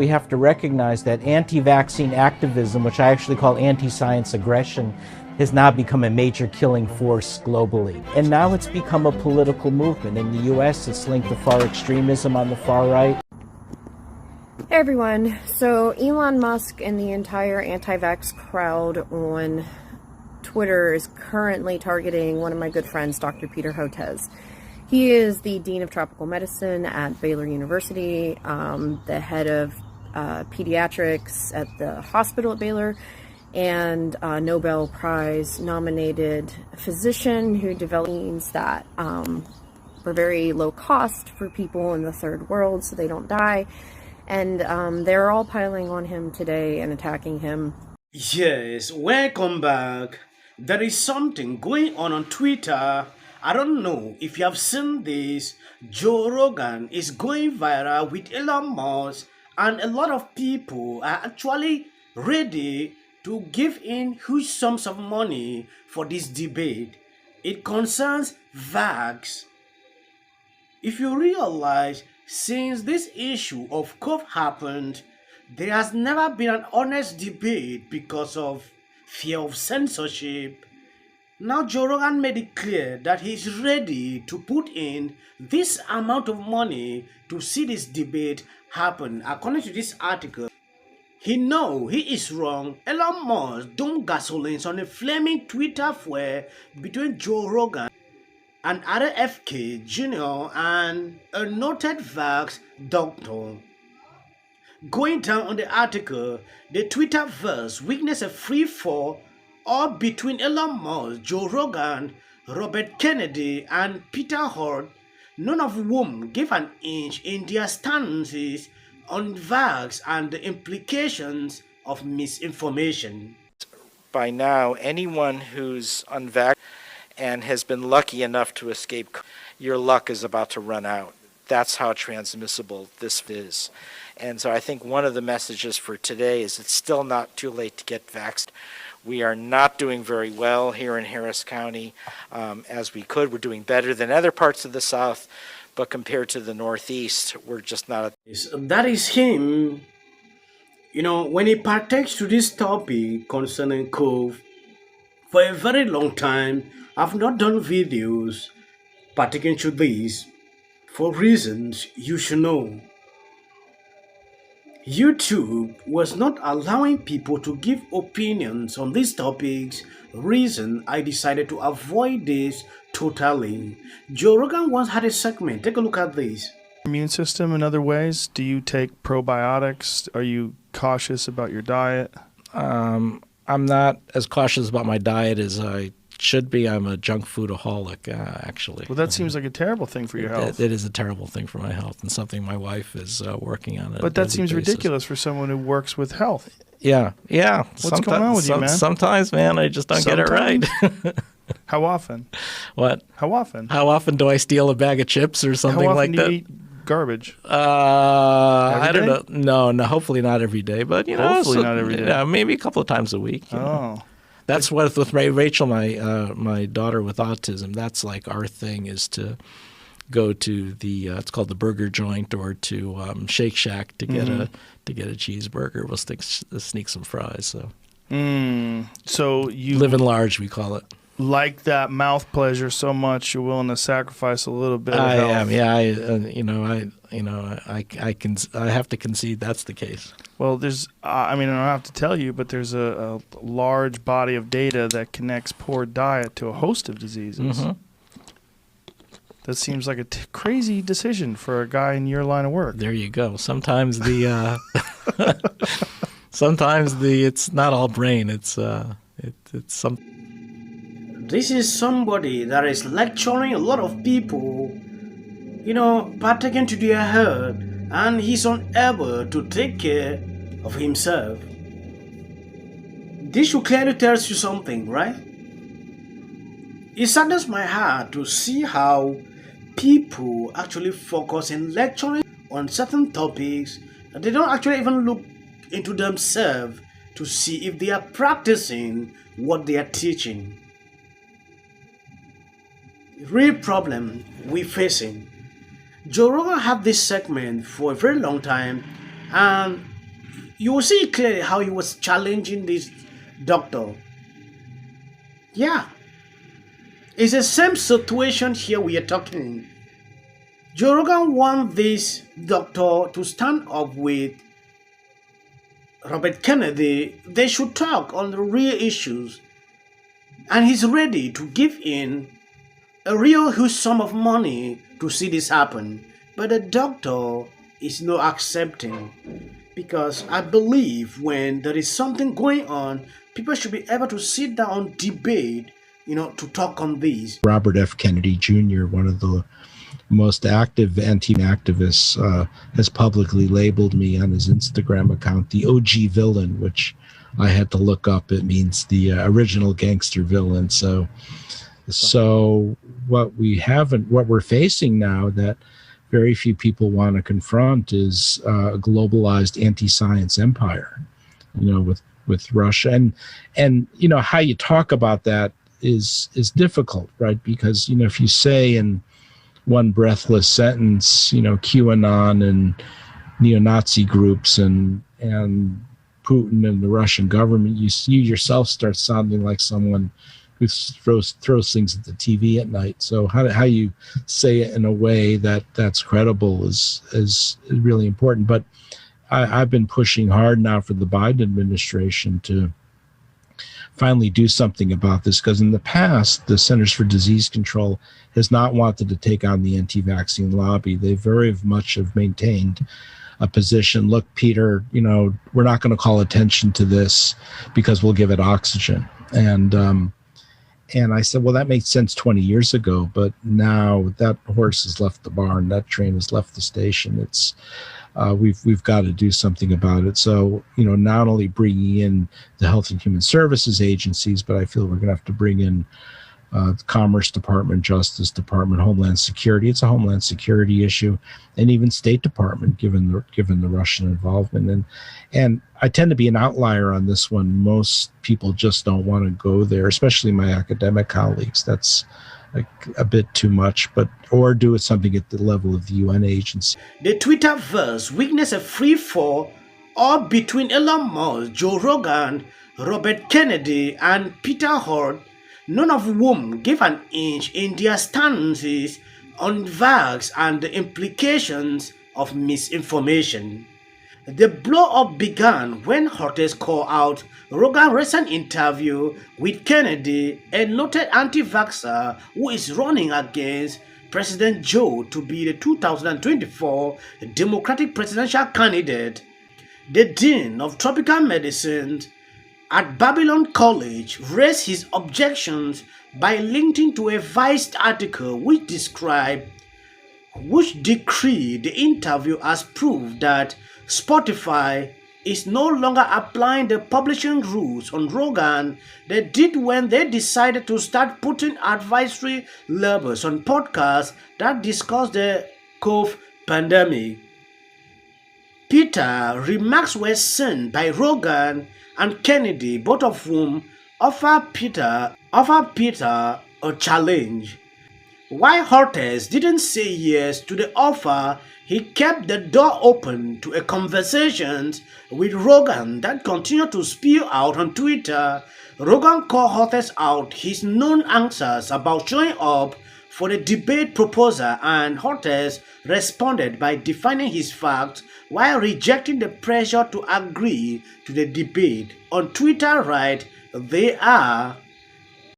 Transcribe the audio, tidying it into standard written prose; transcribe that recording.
We have to recognize that anti-vaccine activism, which I actually call anti-science aggression, has now become a major killing force globally. And now it's become a political movement. In the US, it's linked to far extremism on the far right. Hey everyone, so Elon Musk and the entire anti-vax crowd on Twitter is currently targeting one of my good friends, Dr. Peter Hotez. He is the Dean of Tropical Medicine at Baylor University, the head of pediatrics at the hospital at Baylor, and a Nobel Prize nominated physician who developed means that were very low cost for people in the third world so they don't die. And they're all piling on him today and attacking him. Yes, welcome back. There is something going on Twitter. I don't know if you have seen this. Joe Rogan is going viral with Elon Musk, and a lot of people are actually ready to give in huge sums of money for this debate. It concerns vax. If you realize, since this issue of COVID happened, there has never been an honest debate because of fear of censorship. Now Joe Rogan made it clear that he's ready to put in this amount of money to see this debate happen. According to this article, he knows he is wrong. Elon Musk dumped gasolines on a flaming Twitter fuel between Joe Rogan and RFK Jr. and a noted vax doctor. Going down on the article, the Twitterverse witnessed a free fall all between Elon Musk, Joe Rogan, Robert Kennedy, and Peter Hotez, none of whom gave an inch in their stances on vax and the implications of misinformation. By now, anyone who's unvaccinated and has been lucky enough to escape, your luck is about to run out. That's how transmissible this is. And so I think one of the messages for today is it's still not too late to get vaxxed. We are not doing very well here in Harris County as we could. We're doing better than other parts of the South, but compared to the Northeast, we're just not. That is him. You know, when he partakes to this topic concerning COVID, for a very long time, I've not done videos partaking to this for reasons you should know. YouTube was not allowing people to give opinions on these topics, reason I decided to avoid this totally. Joe Rogan once had a segment, take a look at this. Immune system in other ways? Do you take probiotics? Are you cautious about your diet? I'm not as cautious about my diet as I should be. I'm a junk foodaholic, actually. Well, that seems like a terrible thing for your health. It is a terrible thing for my health, and something my wife is working on. But that seems ridiculous for someone who works with health. Yeah. What's going on with you, man? Sometimes, man, I just don't get it right. How often? What? How often? How often do I steal a bag of chips or something like that? How often do you eat garbage? I don't know. No, hopefully not every day, but hopefully not every day. Yeah, maybe a couple of times a week. Oh. That's what with Rachel, my daughter with autism. That's like our thing is to go to the it's called the burger joint or to Shake Shack to get a cheeseburger. We'll sneak some fries. So you living large, we call it. Like that mouth pleasure so much, you're willing to sacrifice a little bit of I health. am. Yeah. I have to concede that's the case. Well, there's, I don't have to tell you, but there's a large body of data that connects poor diet to a host of diseases. Mm-hmm. That seems like a crazy decision for a guy in your line of work. There you go. Sometimes it's not all brain. It's some. This is somebody that is lecturing a lot of people, partaking to their herd, and he's unable to take care of himself. This should clearly tell you something, right? It saddens my heart to see how people actually focus in lecturing on certain topics and they don't actually even look into themselves to see if they are practicing what they are teaching. Real problem we're facing. Joe Rogan had this segment for a very long time, and you will see clearly how he was challenging this doctor. Yeah. It's the same situation here we are talking. Joe Rogan wants this doctor to stand up with Robert Kennedy. They should talk on the real issues. And he's ready to give in a real huge sum of money to see this happen. But the doctor is not accepting. Because I believe when there is something going on, people should be able to sit down, debate, to talk on this. Robert F. Kennedy Jr., one of the most active anti-activists, has publicly labeled me on his Instagram account the OG villain, which I had to look up. It means the original gangster villain. So what we're facing now that very few people want to confront is a globalized anti-science empire, with Russia. And how you talk about that is difficult, right? Because, if you say in one breathless sentence, QAnon and neo-Nazi groups and Putin and the Russian government, you yourself start sounding like someone who throws things at the TV at night. So how you say it in a way that's credible is really important. But I've been pushing hard now for the Biden administration to finally do something about this, because in the past, the Centers for Disease Control has not wanted to take on the anti-vaccine lobby. They very much have maintained a position. Look, Peter, we're not going to call attention to this because we'll give it oxygen. And I said, well, that made sense 20 years ago, but now that horse has left the barn, that train has left the station. It's we've got to do something about it. So, not only bringing in the Health and Human Services agencies, but I feel we're going to have to bring in the Commerce Department, Justice Department, Homeland Security. It's a Homeland Security issue, and even State Department, given the Russian involvement. And I tend to be an outlier on this one. Most people just don't want to go there, especially my academic colleagues. That's a bit too much, or do it something at the level of the UN agency. The Twitterverse witnessed a free fall all between Elon Musk, Joe Rogan, Robert Kennedy, and Peter Hotez, none of whom gave an inch in their stances on vax and the implications of misinformation. The blow-up began when Hotez called out Rogan's recent interview with Kennedy, a noted anti-vaxxer who is running against President Joe to be the 2024 Democratic presidential candidate. The Dean of Tropical Medicine at Babylon College raised his objections by linking to a Vice article which decreed the interview as proof that Spotify is no longer applying the publishing rules on Rogan they did when they decided to start putting advisory labels on podcasts that discuss the COVID pandemic. Peter's remarks were sent by Rogan and Kennedy, both of whom offered Peter a challenge. While Hotez didn't say yes to the offer, he kept the door open to a conversation with Rogan that continued to spill out on Twitter. Rogan called Hotez out his known answers about showing up for the debate proposal, and Hotez responded by defining his facts while rejecting the pressure to agree to the debate. On Twitter, right, they are